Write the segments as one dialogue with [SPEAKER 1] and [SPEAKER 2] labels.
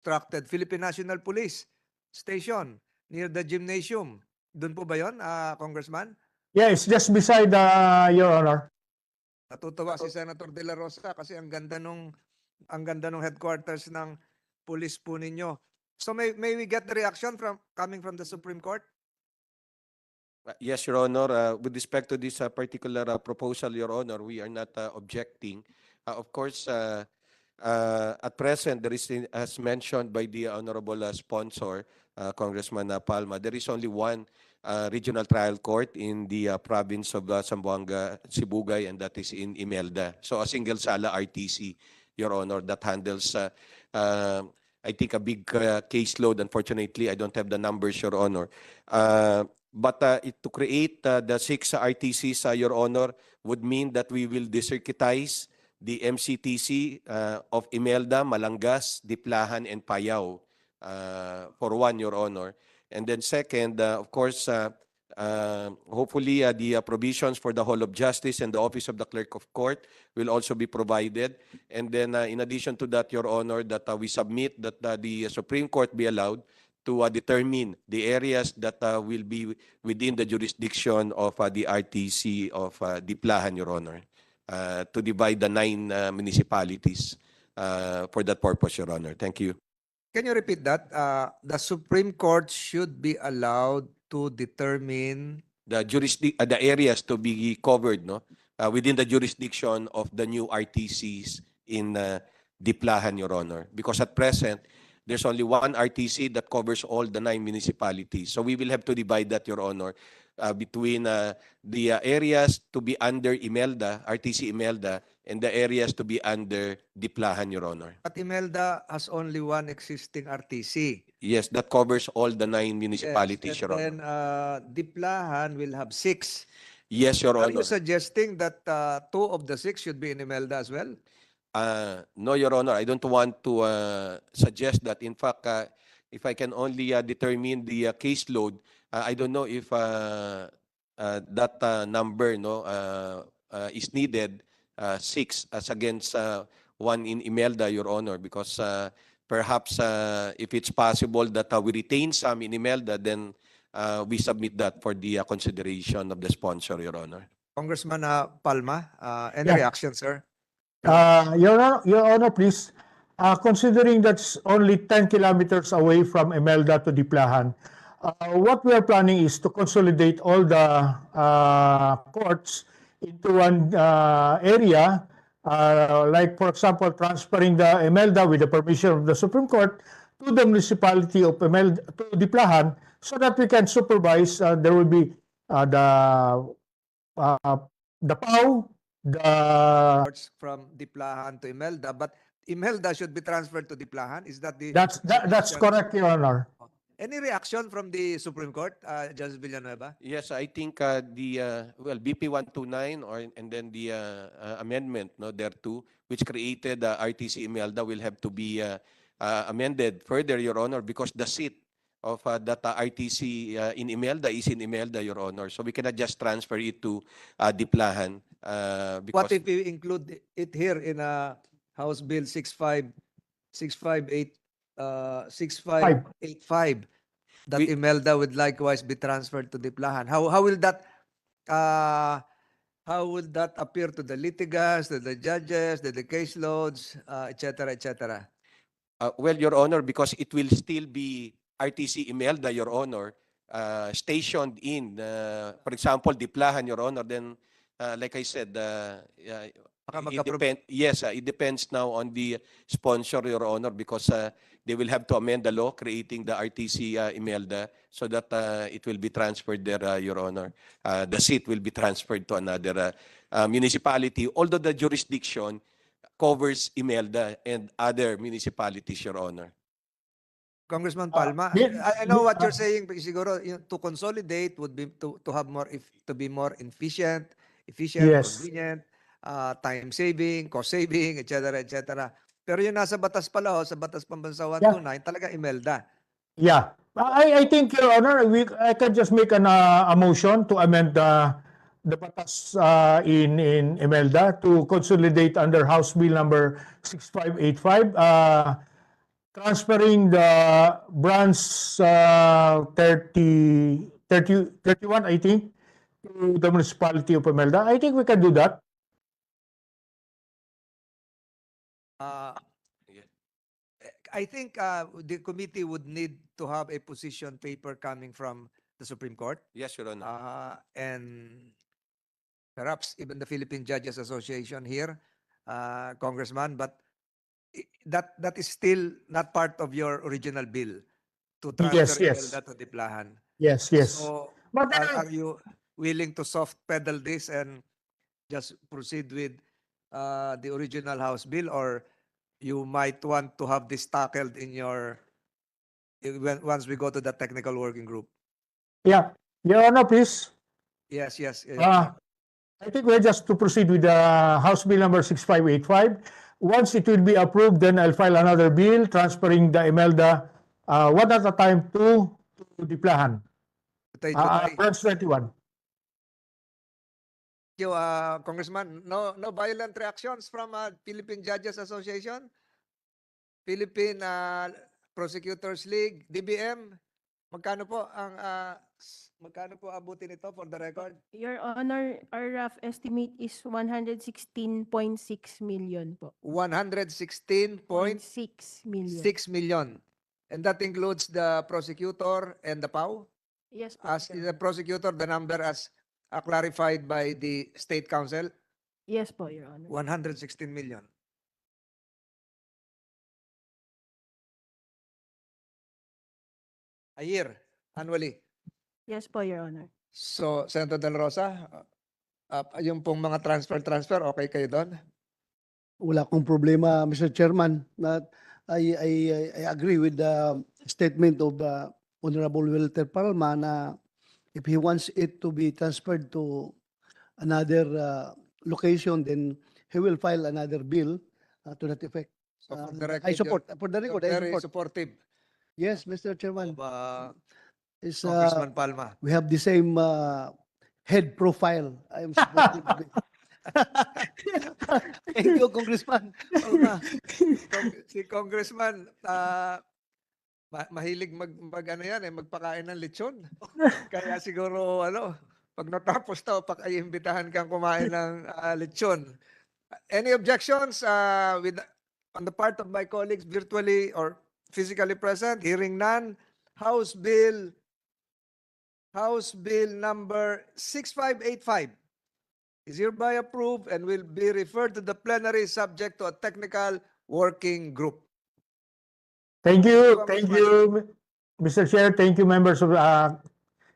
[SPEAKER 1] constructed Philippine National Police Station near the gymnasium. Doon po ba yun, Congressman?
[SPEAKER 2] Yeah, it's just beside, Your Honor.
[SPEAKER 1] Natutuwa si Senator De La Rosa kasi ang ganda nung headquarters ng police po ninyo. So may we get the reaction coming from the Supreme Court?
[SPEAKER 3] Yes, Your Honor. With respect to this particular proposal, Your Honor, we are not objecting. Of course, at present, there is, as mentioned by the honorable sponsor, Congressman Palma, there is only one regional trial court in the province of Zamboanga, Sibugay, and that is in Imelda. So a single sala RTC, Your Honor, that handles, I think, a big caseload. Unfortunately, I don't have the numbers, Your Honor. But to create the 6 RTCs, Your Honor, would mean that we will decircuitize the MCTC of Imelda, Malangas, Diplahan, and Payao, for one, Your Honor. And then second, of course, hopefully the provisions for the Hall of Justice and the Office of the Clerk of Court will also be provided. And then in addition to that, Your Honor, that we submit that the Supreme Court be allowed to determine the areas that will be within the jurisdiction of the RTC of Diplahan, Your Honor, to divide the 9 municipalities for that purpose, Your Honor. Thank you.
[SPEAKER 1] Can you repeat that? The Supreme Court should be allowed to determine
[SPEAKER 3] The areas to be covered, no, within the jurisdiction of the new RTCs in Diplahan, Your Honor. Because at present, there's only one RTC that covers all the 9 municipalities. So we will have to divide that, Your Honor, between the areas to be under Imelda, RTC Imelda, and the areas to be under Diplahan, Your Honor.
[SPEAKER 1] But Imelda has only one existing RTC.
[SPEAKER 3] Yes, that covers all the 9 municipalities,
[SPEAKER 1] Yes,
[SPEAKER 3] Your
[SPEAKER 1] and
[SPEAKER 3] Honor.
[SPEAKER 1] then Diplahan will have 6.
[SPEAKER 3] Yes, Your
[SPEAKER 1] Are
[SPEAKER 3] Honor.
[SPEAKER 1] you suggesting that 2 of the 6 should be in Imelda as well?
[SPEAKER 3] No, Your Honor, I don't want to suggest that. In fact, if I can only determine the caseload, I don't know if that number, no, is needed, 6 as against 1 in Imelda, Your Honor, because perhaps if it's possible that we retain some in Imelda, then we submit that for the consideration of the sponsor, Your Honor.
[SPEAKER 1] Congressman Palma, any
[SPEAKER 2] Yeah.
[SPEAKER 1] reaction, sir?
[SPEAKER 2] Your Honor, please, considering that's only 10 kilometers away from Imelda to Diplahan, what we are planning is to consolidate all the courts into one area, like, for example, transferring the Imelda with the permission of the Supreme Court to the municipality of Imelda, to Diplahan, so that we can supervise. There will be the PAW, the
[SPEAKER 1] Courts from Diplahan to Imelda, but Imelda should be transferred to Diplahan. Is that the
[SPEAKER 2] that's
[SPEAKER 1] suggestion?
[SPEAKER 2] correct, Your Honor.
[SPEAKER 1] Any reaction from the Supreme Court, Judge Villanueva?
[SPEAKER 3] Yes, I think the BP 129 and then the amendment, no, thereto, which created RTC Imelda, will have to be amended further, Your Honor, because the seat of that RTC in Imelda is in Imelda, Your Honor. So we cannot just transfer it to Diplahan. Because
[SPEAKER 1] What if we include it here in House Bill 6585, that Imelda would likewise be transferred to Diplahan? How will that appear to the litigants, to the judges, to the caseloads, etc., etc.?
[SPEAKER 3] well, Your Honor, because it will still be RTC Imelda, Your Honor, stationed in, for example, Diplahan, Your Honor, then, like I said, it depends now on the sponsor, Your Honor, because they will have to amend the law creating the RTC Imelda so that it will be transferred there, Your Honor. The seat will be transferred to another municipality, although the jurisdiction covers Imelda and other municipalities, Your Honor.
[SPEAKER 1] Congressman Palma, I know what you're saying, but siguro to consolidate would be to have more, to be more efficient,
[SPEAKER 2] Yes.
[SPEAKER 1] convenient, time saving, cost saving, etc., etc. Pero yung nasa batas pala, sa batas pambansa 129, talaga Imelda.
[SPEAKER 2] Yeah. I think, Your Honor, I can just make a motion to amend the batas in Imelda to consolidate under House Bill number 6585. transferring the branch 31, I think, to the municipality of Imelda. I think we can do that.
[SPEAKER 1] Uh,
[SPEAKER 3] Yeah.
[SPEAKER 1] I think the committee would need to have a position paper coming from the Supreme Court,
[SPEAKER 3] Yes, Your Honor.
[SPEAKER 1] and perhaps even the Philippine Judges Association here, Congressman, but that is still not part of your original bill to
[SPEAKER 2] Yes,
[SPEAKER 1] transfer
[SPEAKER 2] yes.
[SPEAKER 1] Imelda to Diplahan.
[SPEAKER 2] Yes, yes.
[SPEAKER 1] So
[SPEAKER 2] But
[SPEAKER 1] are you willing to soft pedal this and just proceed with the original House bill, or you might want to have this tackled in your once we go to the technical working group?
[SPEAKER 2] yeah, Your Honor, please.
[SPEAKER 1] Yes, yes.
[SPEAKER 2] I think we're just to proceed with the House Bill number 6585. Once it will be approved, then I'll file another bill transferring the Imelda one at a time to Diplahan.
[SPEAKER 1] Jutay.
[SPEAKER 2] Branch 21.
[SPEAKER 1] Thank you, Congressman. No violent reactions from Philippine Judges Association, Philippine Prosecutors League, DBM. Magkano po abutin nito for the record?
[SPEAKER 4] Your Honor, our rough estimate is 116.6 million po.
[SPEAKER 1] 116.6
[SPEAKER 4] 6 million.
[SPEAKER 1] million. And that includes the prosecutor and the PAW?
[SPEAKER 4] Yes po.
[SPEAKER 1] As
[SPEAKER 4] Your
[SPEAKER 1] is the
[SPEAKER 4] Honor.
[SPEAKER 1] prosecutor, the number as clarified by the State Council,
[SPEAKER 4] Yes po, Your Honor.
[SPEAKER 1] 116 million. A year, annually.
[SPEAKER 4] Yes po, Your Honor.
[SPEAKER 1] So, Senator De La Rosa, yung pong mga transfer, okay kayo doon?
[SPEAKER 5] Wala akong problema, Mr. Chairman. I agree with the statement of Honorable Walter Palma na if he wants it to be transferred to another location, then he will file another bill to that effect.
[SPEAKER 1] So, for the record,
[SPEAKER 5] I support. For the
[SPEAKER 1] you're
[SPEAKER 5] record, I
[SPEAKER 1] very
[SPEAKER 5] support.
[SPEAKER 1] supportive
[SPEAKER 5] Yes, Mr. Chairman.
[SPEAKER 1] of
[SPEAKER 5] Is,
[SPEAKER 1] Congressman Palma.
[SPEAKER 5] we have the same head profile. I am supportive of it. Thank you, Congressman Palma.
[SPEAKER 1] Si Congressman, mahilig mag ano yan, magpakain ng lechon. Kaya siguro, pag natapos to, imbitahan kang kumain ng lechon. Any objections on the part of my colleagues virtually or physically present? Hearing none. House Bill number 6585 is hereby approved and will be referred to the plenary subject to a technical working group.
[SPEAKER 2] Thank you.
[SPEAKER 1] Congressman.
[SPEAKER 2] Thank you, Mr. Chair. Thank you, members of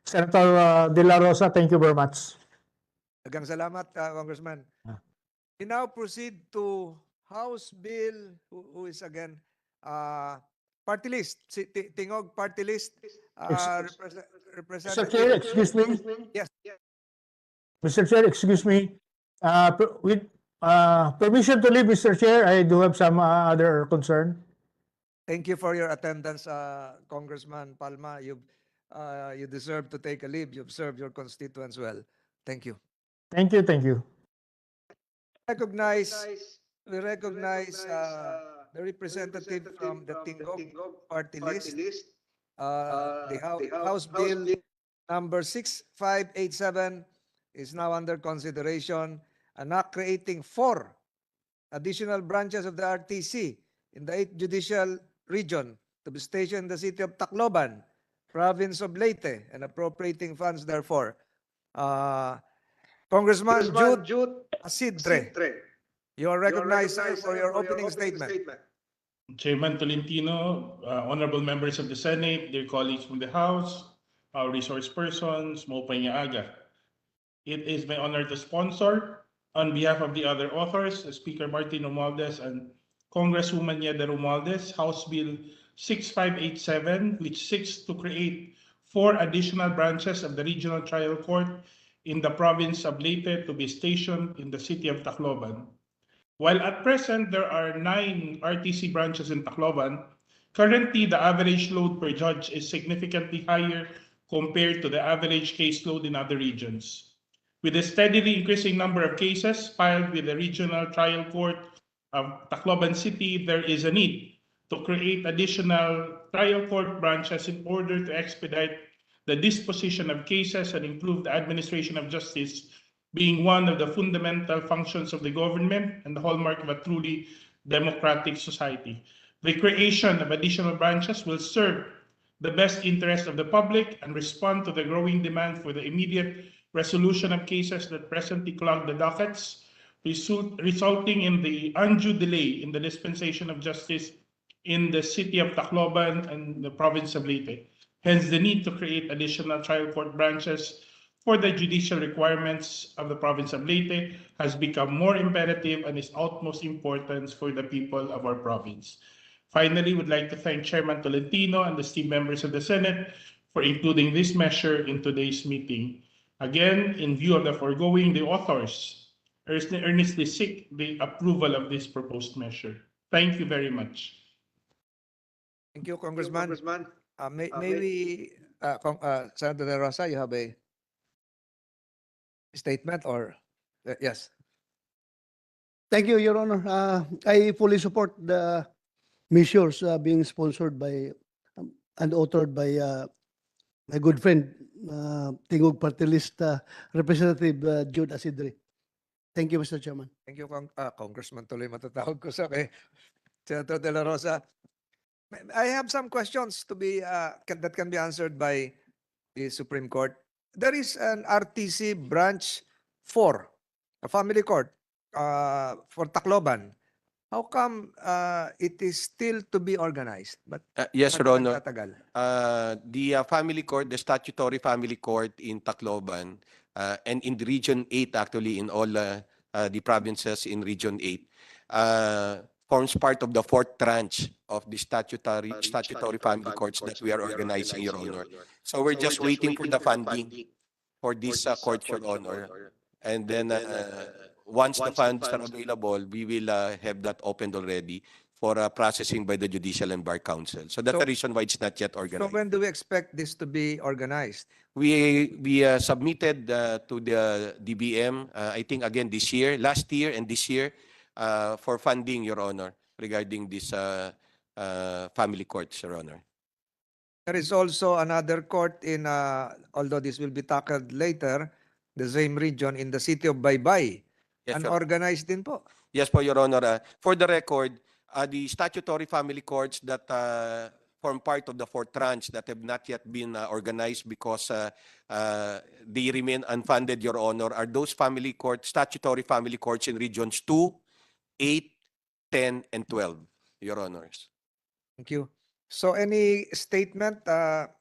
[SPEAKER 2] Senator De La Rosa. Thank you very much.
[SPEAKER 1] Dagang salamat, Congressman. We now proceed to House Bill, who is again, party list, Tingog party list,
[SPEAKER 2] Mr.
[SPEAKER 1] representative.
[SPEAKER 2] Chair, excuse me.
[SPEAKER 1] Yes.
[SPEAKER 2] Mr. Chair, excuse me. With permission to leave, Mr. Chair, I do have some other concern.
[SPEAKER 1] Thank you for your attendance, Congressman Palma. You deserve to take a leave. You've served your constituents well. Thank you.
[SPEAKER 2] Thank you, thank you.
[SPEAKER 1] We recognize the representative from the Tingog party list. The House Bill number 6587 is now under consideration, and not creating 4 additional branches of the RTC in the 8th Judicial Region to be stationed in the city of Tacloban, province of Leyte, and appropriating funds therefore. Congressman Jude Asidre, you are recognized, sir, for your opening statement.
[SPEAKER 6] Chairman Tolentino, honorable members of the Senate, dear colleagues from the House, our resource persons, Mopay Aga. It is my honor to sponsor, on behalf of the other authors, Speaker Martin Romualdez and Congresswoman Yeda Romualdez, House Bill 6587, which seeks to create 4 additional branches of the Regional Trial Court in the province of Leyte to be stationed in the city of Tacloban. While at present there are 9 RTC branches in Tacloban, currently the average load per judge is significantly higher compared to the average caseload in other regions. With a steadily increasing number of cases filed with the Regional Trial Court of Tacloban City, there is a need to create additional trial court branches in order to expedite the disposition of cases and improve the administration of justice, being one of the fundamental functions of the government and the hallmark of a truly democratic society. The creation of additional branches will serve the best interest of the public and respond to the growing demand for the immediate resolution of cases that presently clog the dockets, resulting in the undue delay in the dispensation of justice in the city of Tacloban and the province of Leyte. Hence, the need to create additional trial court branches for the judicial requirements of the province of Leyte has become more imperative and is utmost importance for the people of our province. Finally, we'd like to thank Chairman Tolentino and the esteemed members of the Senate for including this measure in today's meeting. Again, in view of the foregoing, the authors earnestly seek the approval of this proposed measure. Thank you very much.
[SPEAKER 1] Thank you, Congressman. Maybe, Senator De Rosa, you have a statement or, yes.
[SPEAKER 5] Thank you, Your Honor. I fully support the measures being sponsored by and authored by my good friend, Tingog Party List Representative Jude Asidre. Thank you, Mr. Chairman.
[SPEAKER 1] Thank you, Congressman tuloy matatawag ko sa kay Senator De La Rosa. I have some questions to be that can be answered by the Supreme Court. There is an RTC branch 4, a family court for Tacloban. How come it is still to be organized? But
[SPEAKER 3] Yes, Your Honor.
[SPEAKER 1] nagtatagal?
[SPEAKER 3] The family court, the statutory family court in Tacloban, and in the Region 8, actually, in all the provinces in Region 8, forms part of the 4th tranche of the statutory family courts that we are organizing, Your Honor. So we're just waiting for the funding for this court, Your Honor. And then once the funds are available, we will have that opened already for processing by the Judicial and Bar Council. So that's the reason why it's not yet
[SPEAKER 1] So
[SPEAKER 3] organized.
[SPEAKER 1] when do we expect this to be organized?
[SPEAKER 3] We submitted to the DBM, I think again this year, last year and this year, for funding, Your Honor, regarding this family courts, Your Honor.
[SPEAKER 1] There is also another court in, although this will be tackled later, the same region in the city of Baybay.
[SPEAKER 3] Yes, Your
[SPEAKER 1] Unorganized din po.
[SPEAKER 3] Yes po, Your Honor. For the record, the statutory family courts that form part of the 4th tranche that have not yet been organized because they remain unfunded, Your Honor, are those family courts, statutory family courts in regions 2, 8, 10, and 12, Your Honors.
[SPEAKER 1] Thank you. So any statement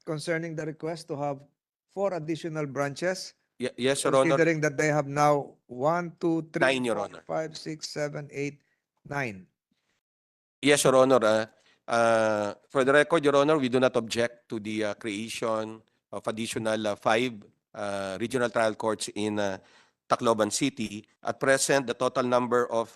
[SPEAKER 1] concerning the request to have 4 additional branches?
[SPEAKER 3] Yes, Your Honor.
[SPEAKER 1] Considering that they have now 1, 2, 3,
[SPEAKER 3] 9, Your
[SPEAKER 1] 4,
[SPEAKER 3] Honor.
[SPEAKER 1] 5, 6, 7, 8, 9.
[SPEAKER 3] Yes, Your Honor. For the record, Your Honor, we do not object to the creation of additional 5 regional trial courts in Tacloban City. At present, the total number of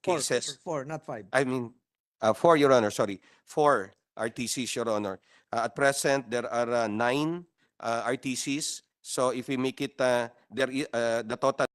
[SPEAKER 3] cases...
[SPEAKER 1] 4, not 5.
[SPEAKER 3] I mean, 4, Your Honor, sorry. 4 RTCs, Your Honor. At present, there are 9 RTCs. So if we make it, the total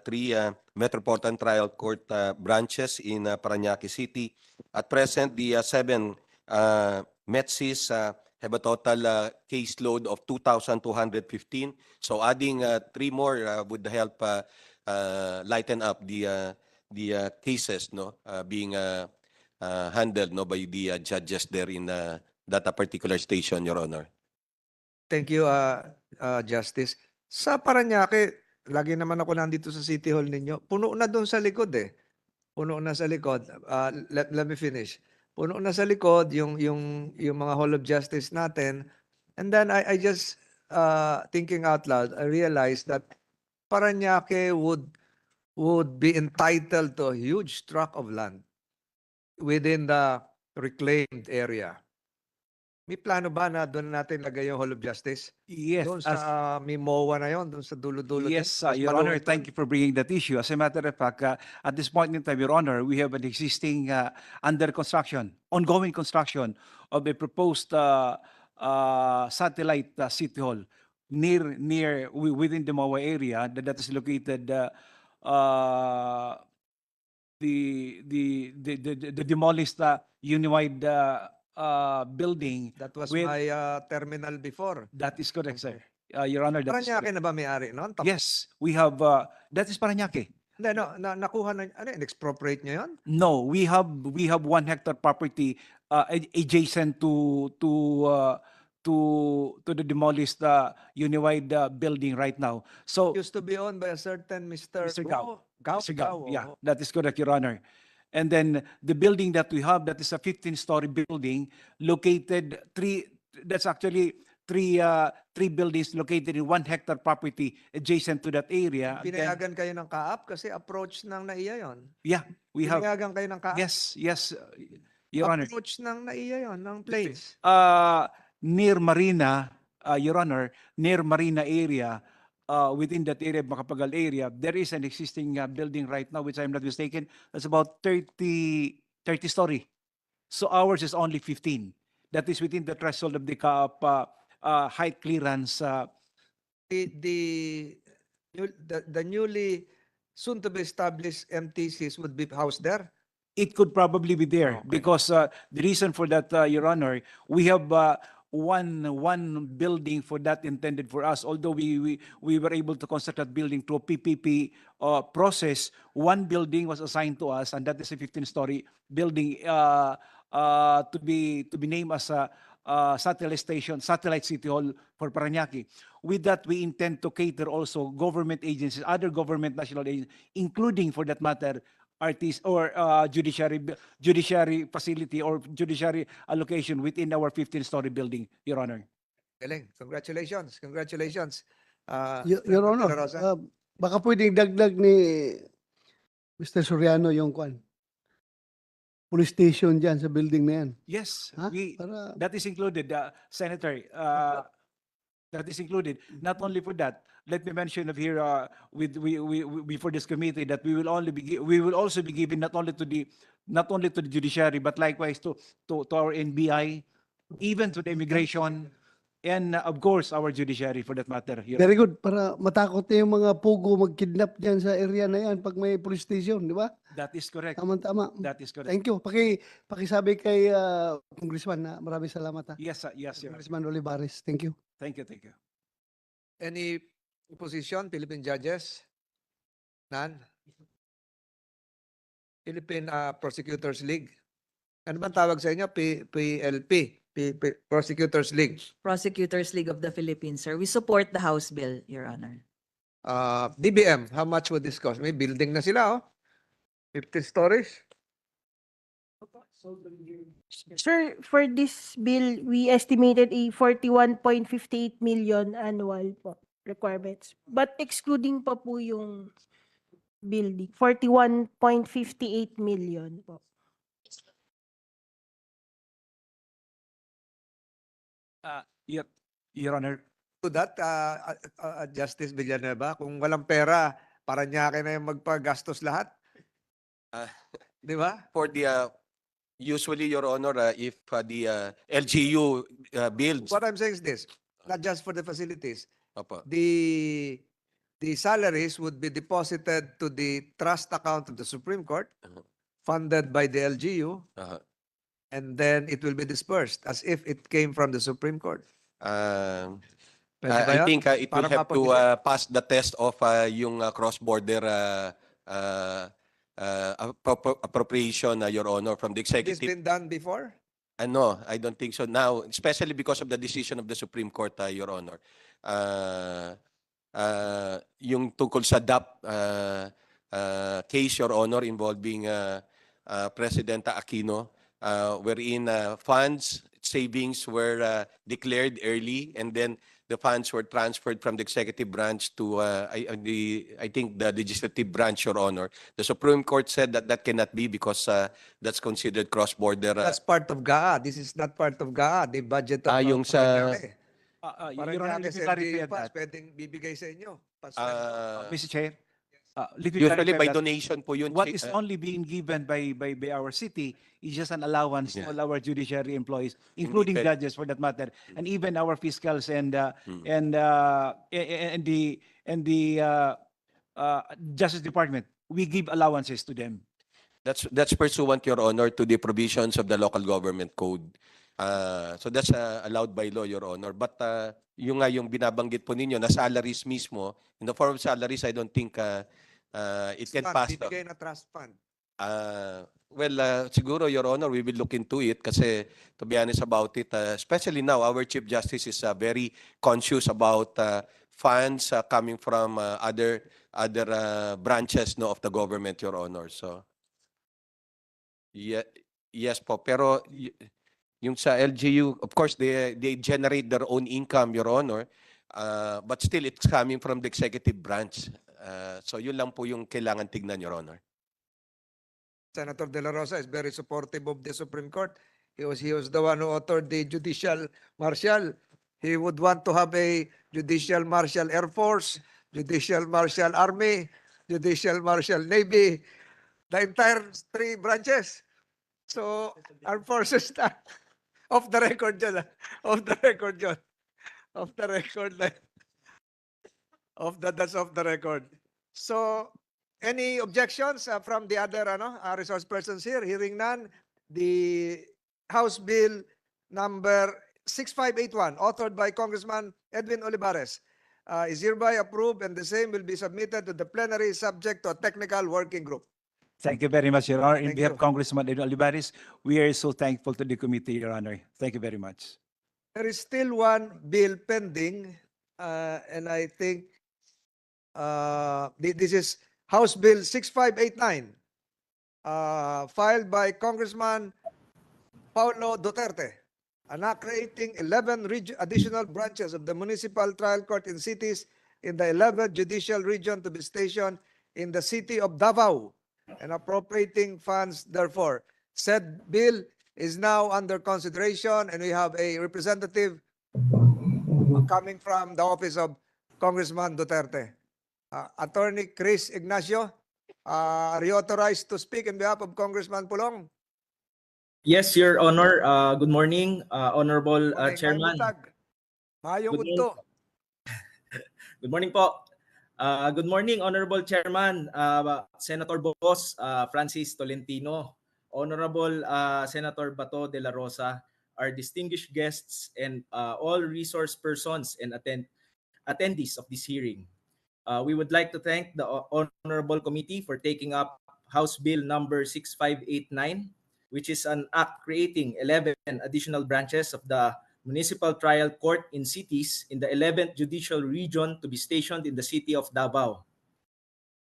[SPEAKER 3] three Metropolitan Trial Court branches in Paranaque City. At present, the 7 METSIs have a total caseload of 2,215. So adding 3 more would help lighten up the cases being handled by the judges there in that particular station, Your Honor.
[SPEAKER 1] Thank you, Justice. Sa Paranaque, lagi naman ako nandito sa City Hall ninyo. Puno na doon sa likod eh. Puno na sa likod. Let me finish. Puno na sa likod yung mga Hall of Justice natin. And then I just thinking out loud, I realized that Paranaque would be entitled to a huge tract of land within the reclaimed area. May plano ba na doon natin lagay yung Hall of Justice?
[SPEAKER 7] Yes,
[SPEAKER 1] Doon sa may MOA na yon, doon sa dulo-dulo.
[SPEAKER 7] yes,
[SPEAKER 1] Mas
[SPEAKER 7] Your Honor,
[SPEAKER 1] maluwag
[SPEAKER 7] thank you for bringing that issue. As a matter of fact, at this point in time, Your Honor, we have an existing under construction, ongoing construction of a proposed satellite city hall within the MOA area that is located the demolished unified building.
[SPEAKER 1] That was
[SPEAKER 7] with-
[SPEAKER 1] my terminal before.
[SPEAKER 7] That is correct, sir. Your Honor, that is correct.
[SPEAKER 1] Paranaque na ba may-ari noon?
[SPEAKER 7] Yes, we have, that is Paranaque.
[SPEAKER 1] Hindi, no, nakuha na, expropriate niya yon?
[SPEAKER 7] No, we have 1 hectare property adjacent to the demolished unified building right now. So,
[SPEAKER 1] Used to be owned by a certain Mr.
[SPEAKER 7] Mr. Gao.
[SPEAKER 1] Gao.
[SPEAKER 7] Mr. Gao, yeah,
[SPEAKER 1] oo.
[SPEAKER 7] that is correct, Your Honor. And then the building that we have, that is a 15-story building located that's actually three buildings located in 1 hectare property adjacent to that area. Then,
[SPEAKER 1] Pinayagan kayo ng kaap kasi approach ng NAIA yon.
[SPEAKER 7] yeah, we have,
[SPEAKER 1] Pinayagan kayo ng kaap.
[SPEAKER 7] yes, Your Honor.
[SPEAKER 1] Approach ng NAIA yon, ng planes.
[SPEAKER 7] Near Marina, Your Honor, near Marina area, within that area, Makapagal area, there is an existing building right now, which I'm not mistaken, that's about 30 story. So ours is only 15. That is within the threshold of the height clearance.
[SPEAKER 1] The newly soon to be established MTCs would be housed there.
[SPEAKER 7] It could probably be there
[SPEAKER 1] Okay.
[SPEAKER 7] because the reason for that, Your Honor, we have one building for that intended for us. Although we were able to construct that building through a PPP process, one building was assigned to us, and that is a 15-story building to be named as a satellite city hall for Paranaque. With that, we intend to cater also government agencies, other government national agencies, including, for that matter, RTs or judiciary facility or judiciary allocation within our 15-story building, Your Honor.
[SPEAKER 1] Galing. Congratulations. Congratulations.
[SPEAKER 5] Your Honor,
[SPEAKER 1] Senator Rosa.
[SPEAKER 5] baka pwedeng dagdag ni Mr. Soriano yung police station dyan sa building na yan.
[SPEAKER 7] Yes,
[SPEAKER 5] Ha? Para
[SPEAKER 7] that is included, Senator. That is included. Not only for that, let me mention of here before this committee that we will also be giving not only to the judiciary but likewise to our NBI, even to the immigration, and of course our judiciary for that matter. Your
[SPEAKER 5] very good, para matakot na yung mga pugo mag-kidnap dyan sa area na yan pag may police station, di ba?
[SPEAKER 7] That is correct.
[SPEAKER 5] Tama-tama.
[SPEAKER 7] That is correct.
[SPEAKER 5] Thank you. Pakisabi kay Congressman na maraming salamat.
[SPEAKER 7] Yes, yes, Your Honor.
[SPEAKER 5] Congressman Olivares. Thank you.
[SPEAKER 7] Thank you, thank you.
[SPEAKER 1] Any opposition? Philippine judges? None? Philippine Prosecutors League? Ano bang tawag sa inyo? PLP? Prosecutors League.
[SPEAKER 8] Prosecutors League of the Philippines, sir. We support the House bill, Your Honor.
[SPEAKER 1] DBM, how much would this cost? May building na sila, 50 stories?
[SPEAKER 4] Sir, for this bill, we estimated a 41.58 million annual po requirements. But excluding pa po yung building, 41.58 million po.
[SPEAKER 7] Your Honor.
[SPEAKER 1] To that, Justice Villanueva, kung walang pera, Paranaque na yung magpagastos lahat. Di ba?
[SPEAKER 3] For the usually, Your Honor, if the LGU builds,
[SPEAKER 1] What I'm saying is this, not just for the facilities,
[SPEAKER 3] Opo.
[SPEAKER 1] the the salaries would be deposited to the trust account of the Supreme Court, funded by the LGU, and then it will be dispersed as if it came from the Supreme Court. Pwede ba
[SPEAKER 3] I
[SPEAKER 1] yan?
[SPEAKER 3] think it will
[SPEAKER 1] Para
[SPEAKER 3] have to
[SPEAKER 1] mapag-isip.
[SPEAKER 3] pass the test of yung cross-border appropriation, Your Honor, from the
[SPEAKER 1] Has this
[SPEAKER 3] executive.
[SPEAKER 1] been done before?
[SPEAKER 3] No, I don't think so now, especially because of the decision of the Supreme Court, Your Honor. Yung tungkol sa DAP case, Your Honor, involving Presidenta Aquino, wherein funds, savings were declared early, and then the funds were transferred from the executive branch to I think the legislative branch, Your Honor. The Supreme Court said that that cannot be because that's considered cross-border.
[SPEAKER 1] That's part of GAA. This is not part of GAA. The budget of
[SPEAKER 3] Yung sa
[SPEAKER 1] Paranaque.
[SPEAKER 7] Your Honor,
[SPEAKER 1] Paranaque,
[SPEAKER 7] let me clarify
[SPEAKER 1] LGU
[SPEAKER 7] on
[SPEAKER 1] funds,
[SPEAKER 7] that.
[SPEAKER 1] pwedeng bibigay sa inyo. Pasweldo.
[SPEAKER 7] Mr. Chair, let me
[SPEAKER 3] usually
[SPEAKER 7] clarify
[SPEAKER 3] by
[SPEAKER 7] that.
[SPEAKER 3] donation po yun.
[SPEAKER 7] What is only being given by our city is just an allowance to all our judiciary employees, including
[SPEAKER 3] but-
[SPEAKER 7] judges for that matter, and even our fiscals and the Justice Department. We give allowances to them.
[SPEAKER 3] That's pursuant, Your Honor, to the provisions of the local government code. So that's allowed by law, Your Honor. But yung binabanggit po ninyo na salaries mismo, in the form of salaries, I don't think it can
[SPEAKER 1] Fund,
[SPEAKER 3] pass.
[SPEAKER 1] bibigay na trust fund.
[SPEAKER 3] Siguro, Your Honor, we will look into it kasi to be honest about it, especially now, our Chief Justice is very conscious about funds coming from other branches of the government, Your Honor. So, yes po. Pero yung sa LGU, of course, they generate their own income, Your Honor. But still, it's coming from the executive branch. So yun lang po yung kailangan tignan, Your Honor.
[SPEAKER 1] Senator De La Rosa is very supportive of the Supreme Court. He was the one who authored the judicial marshal. He would want to have a judicial marshal Air Force, judicial marshal Army, judicial marshal Navy, the entire three branches. So, armed forces na. Off the record dyan. Off the record yun. Off the record. That's off the record. So, any objections from the other resource persons here? Hearing none, the House Bill number 6581, authored by Congressman Edwin Olivares, is hereby approved, and the same will be submitted to the plenary subject to a technical working group.
[SPEAKER 7] Thank you very much, Your Honor. In
[SPEAKER 1] Thank
[SPEAKER 7] behalf
[SPEAKER 1] you.
[SPEAKER 7] of Congressman Edwin Olivares, we are so thankful to the committee, Your Honor. Thank you very much.
[SPEAKER 1] There is still one bill pending, and I think this is House Bill 6589, filed by Congressman Paulo Duterte, creating 11 additional branches of the municipal trial court in cities in the 11th judicial region to be stationed in the city of Davao, and appropriating funds therefore. Said bill is now under consideration, and we have a representative coming from the office of Congressman Duterte. Attorney Chris Ignacio, are you authorized to speak in behalf of Congressman Pulong?
[SPEAKER 9] Yes, Your Honor. Good morning, Honorable
[SPEAKER 1] Morning,
[SPEAKER 9] Chairman.
[SPEAKER 1] Mayong
[SPEAKER 9] Good
[SPEAKER 1] udto.
[SPEAKER 9] Good morning po. Good morning, Honorable Chairman, Senator Boss Francis Tolentino, Honorable Senator Bato de la Rosa, our distinguished guests, and all resource persons and attendees of this hearing. We would like to thank the Honorable Committee for taking up House Bill number 6589, which is an act creating 11 additional branches of the Municipal Trial Court in cities in the 11th Judicial Region to be stationed in the city of Davao.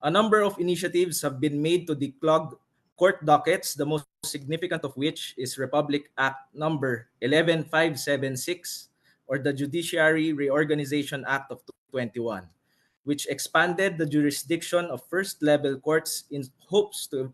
[SPEAKER 9] A number of initiatives have been made to declog court dockets, the most significant of which is Republic Act number 11576, or the Judiciary Reorganization Act of 2021, which expanded the jurisdiction of first-level courts in hopes to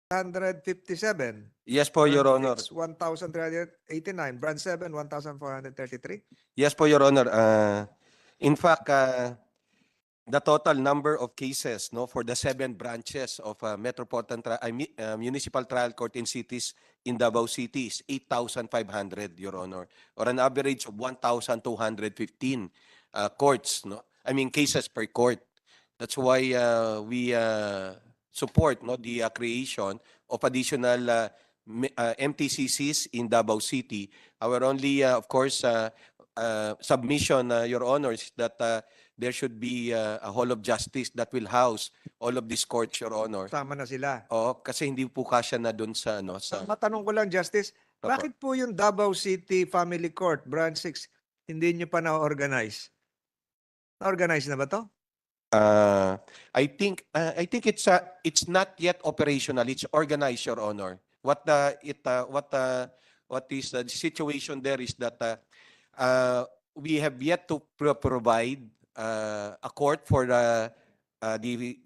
[SPEAKER 1] 157.
[SPEAKER 3] Yes po, Your
[SPEAKER 1] Branch
[SPEAKER 3] Honor.
[SPEAKER 1] 6, 1,389. Branch 7, 1,433.
[SPEAKER 3] Yes po, Your Honor. In fact, the total number of cases, no, for the 7 branches of Municipal Trial Court in cities in Davao City is 8,500, Your Honor, or an average of 1,215 courts, no, I mean cases per court. That's why we support, no, the creation of additional MTCCs in Davao City. Our only, of course, submission, Your Honor, is that there should be a hall of justice that will house all of these courts, Your Honor.
[SPEAKER 1] Tama na sila.
[SPEAKER 3] Oo, kasi hindi po kasya na doon sa ano sa
[SPEAKER 1] Matanong ko lang, Justice,
[SPEAKER 3] Opo.
[SPEAKER 1] bakit po yung Davao City Family Court, Branch 6, hindi nyo pa na-organize? Na-organize na ba to?
[SPEAKER 3] I think it's not yet operational. It's organized, Your Honor. What is the situation there is that we have yet to provide a court for the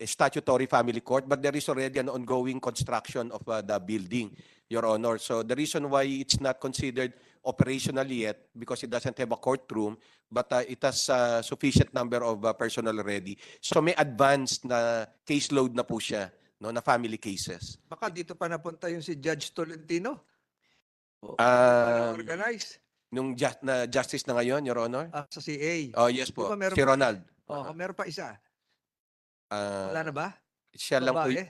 [SPEAKER 3] statutory family court, but there is already an ongoing construction of the building, Your Honor. So the reason why it's not considered operational yet, because it doesn't have a courtroom, but it has a sufficient number of personnel already. So may advanced na caseload na po siya, no, na family cases.
[SPEAKER 1] Baka dito pa napunta yung si Judge Tolentino. Organize
[SPEAKER 3] Nung justice na ngayon, Your Honor?
[SPEAKER 1] sa CA.
[SPEAKER 3] Oh, yes po.
[SPEAKER 1] Di ba meron
[SPEAKER 3] Si
[SPEAKER 1] pa-
[SPEAKER 3] Ronald.
[SPEAKER 1] Oh, meron pa isa.
[SPEAKER 3] Ah,
[SPEAKER 1] Wala na ba?
[SPEAKER 3] siya lang po.
[SPEAKER 1] Babae?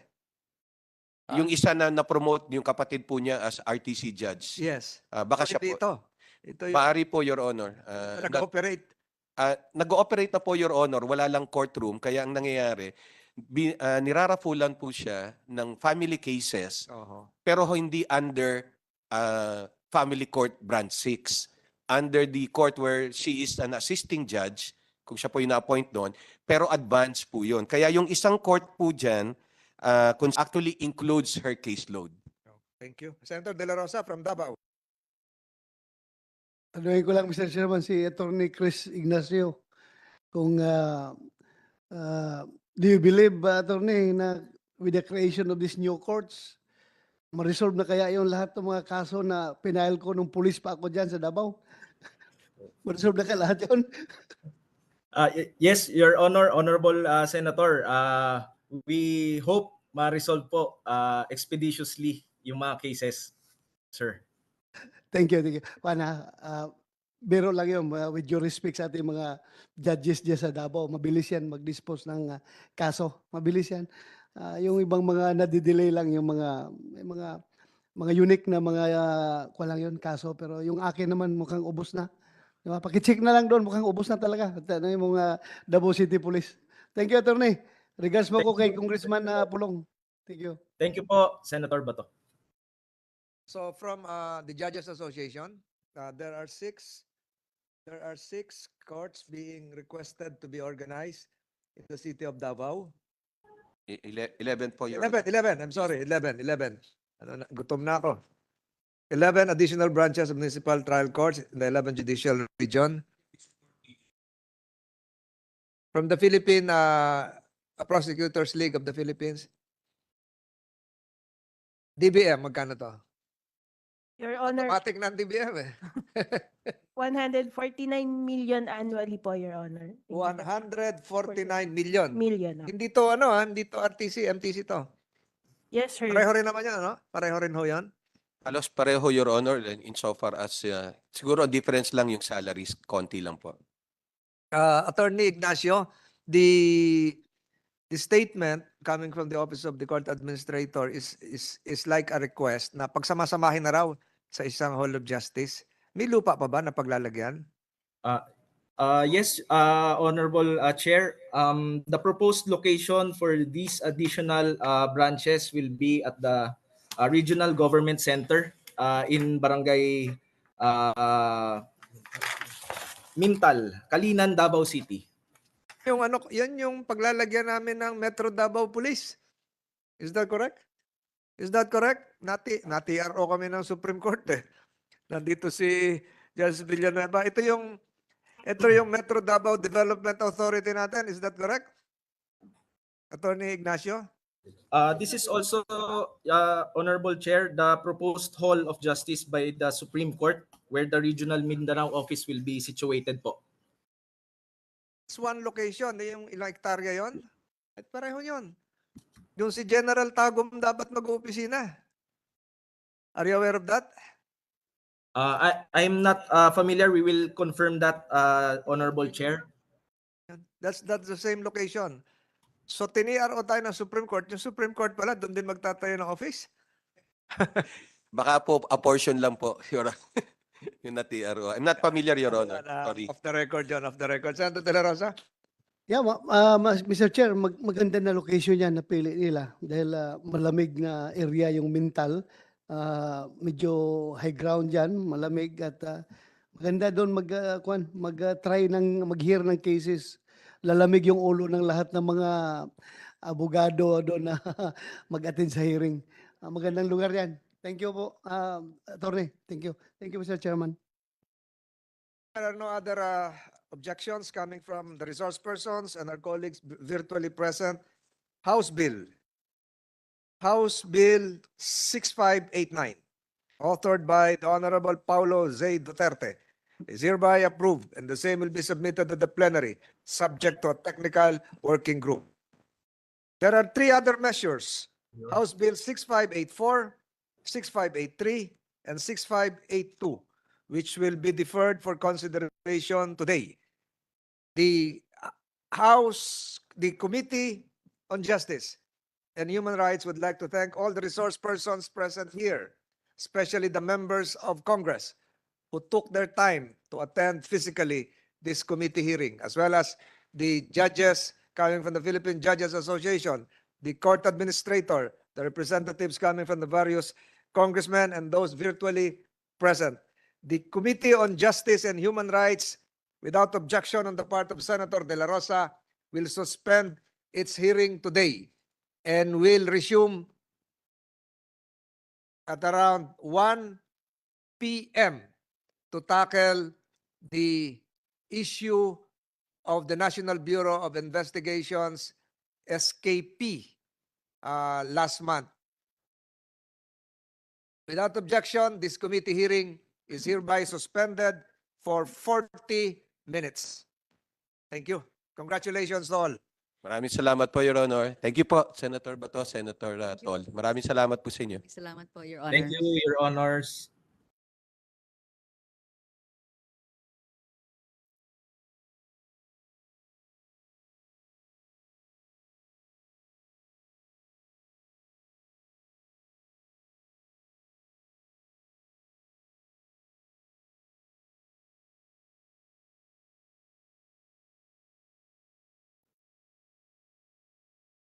[SPEAKER 3] Yung isa na na-promote, yung kapatid po niya as RTC judge.
[SPEAKER 1] Yes.
[SPEAKER 3] Baka siya
[SPEAKER 1] Hindi
[SPEAKER 3] po.
[SPEAKER 1] ito. Ito yung
[SPEAKER 3] Maaari po, Your Honor.
[SPEAKER 1] nag-operate.
[SPEAKER 3] Nag-ooperate na po, Your Honor. Wala lang courtroom. Kaya ang nangyayari, nirarafulan po siya ng family cases, pero hindi under family court branch 6. Under the court where she is an assisting judge, kung siya po yung na-appoint doon, pero advance po yun. Kaya yung isang court po dyan, actually includes her caseload.
[SPEAKER 1] Thank you. Senator De La Rosa from Davao.
[SPEAKER 5] Anuhin ko lang, Mr. Chairman, si Attorney Chris Ignacio. Kung, do you believe, Attorney, na with the creation of these new courts, ma-resolve na kaya yung lahat ng mga kaso na pinail ko nung pulis pa ako dyan sa Davao? Ma-resolve na kaya lahat yun?
[SPEAKER 9] Yes, Your Honor, Honorable Senator, we hope ma-resolve po expeditiously yung mga cases, sir.
[SPEAKER 5] Thank you, thank you. Pana, biro lang yun, with due respect sa ating mga judges dyan sa Davao, mabilis yan mag-dispose ng kaso. Mabilis yan. Yung ibang mga nadidelay lang, yung mga unique na mga kuha lang yun, kaso. Pero yung akin naman mukhang ubos na. Diba? Pakicheck na lang doon, mukhang ubos na talaga. Ano yung mga Davao City Police. Thank you, Attorney. Regards mo ko kay Congressman Pulong. Thank you.
[SPEAKER 9] Thank you po, Senator Bato.
[SPEAKER 1] So from the Judges Association, there are six courts being requested to be organized in the city of Davao.
[SPEAKER 3] 11 po, Your
[SPEAKER 1] 11. I'm sorry, 11. Ano, gutom na ako. 11 additional branches of municipal trial courts in the 11 judicial region. From the Philippine Prosecutors League of the Philippines. DBM, magkano to?
[SPEAKER 4] Your Honor,
[SPEAKER 1] Automatic ng DBM eh.
[SPEAKER 4] 149 million annually po, Your Honor.
[SPEAKER 1] 149 million.
[SPEAKER 4] Million.
[SPEAKER 1] Hindi to ano hindi to RTC, MTC to.
[SPEAKER 4] Yes, sir.
[SPEAKER 1] Pareho rin naman yan, no? Pareho rin ho yan.
[SPEAKER 3] Halos pareho, Your Honor, insofar as siguro difference lang yung salaries, konti lang po.
[SPEAKER 1] Attorney Ignacio, the statement coming from the Office of the Court Administrator is like a request na pagsamasamahin na raw sa isang Hall of Justice. May lupa pa ba na paglalagyan?
[SPEAKER 9] Yes, Honorable Chair, the proposed location for these additional branches will be at the Regional Government Center in Barangay Mintal, Kalinan, Davao City.
[SPEAKER 1] Yung ano, yan yung paglalagyan namin ng Metro Davao Police. Is that correct? Is that correct? Nati-RO kami ng Supreme Court eh. Nandito si Judge Villanueva. Ito yung Metro Davao Development Authority natin. Is that correct? Attorney Ignacio?
[SPEAKER 9] This is also, Honorable Chair, the proposed Hall of Justice by the Supreme Court where the Regional Mindanao Office will be situated po.
[SPEAKER 1] It's one location, yung ilang hektarya yon. At pareho yun. Yung si General Tagum dapat mag-opisina. Are you aware of that?
[SPEAKER 9] I'm not familiar. We will confirm that, Honorable Chair.
[SPEAKER 1] That's the same location. So tini-RO tayo ng Supreme Court. Yung Supreme Court pala, doon din magtatayo ng office.
[SPEAKER 3] Baka po, a portion lang po, Your Honor. Yung na TRO. I'm not familiar, Your Honor. Sorry.
[SPEAKER 1] Off the record, John. Off the record. Senator De La Rosa?
[SPEAKER 5] Yeah, Mr. Chair, maganda na location yan napili nila dahil malamig na area yung Mintal. Medyo high ground yan, malamig at maganda doon mag-try mag-hear ng cases. Lalamig yung ulo ng lahat ng mga abogado doon na mag-attend sa hearing. Magandang lugar yan. Thank you po, Attorney. Thank you. Thank you, Mr. Chairman.
[SPEAKER 1] There are no other objections coming from the resource persons and our colleagues virtually present. House Bill 6589, authored by the Honorable Paulo Z. Duterte, is hereby approved and the same will be submitted to the plenary, subject to a technical working group. There are three other measures: House Bill 6584, 6583, and 6582, which will be deferred for consideration today. The Committee on Justice and Human Rights would like to thank all the resource persons present here, especially the members of Congress who took their time to attend physically this committee hearing, as well as the judges coming from the Philippine Judges Association, the court administrator, the representatives coming from the various congressmen, and those virtually present. The Committee on Justice and Human Rights, without objection on the part of Senator De La Rosa, will suspend its hearing today and will resume at around 1 p.m. to tackle the issue of the National Bureau of Investigation's SKP last month. Without objection, this committee hearing is hereby suspended for 40 minutes. Thank you. Congratulations to all.
[SPEAKER 3] Maraming salamat po, Your Honor. Thank you po, Senator Bato, Senator Tol. Maraming salamat po sa inyo.
[SPEAKER 8] Salamat po, Your Honor.
[SPEAKER 9] Thank you, Your Honors.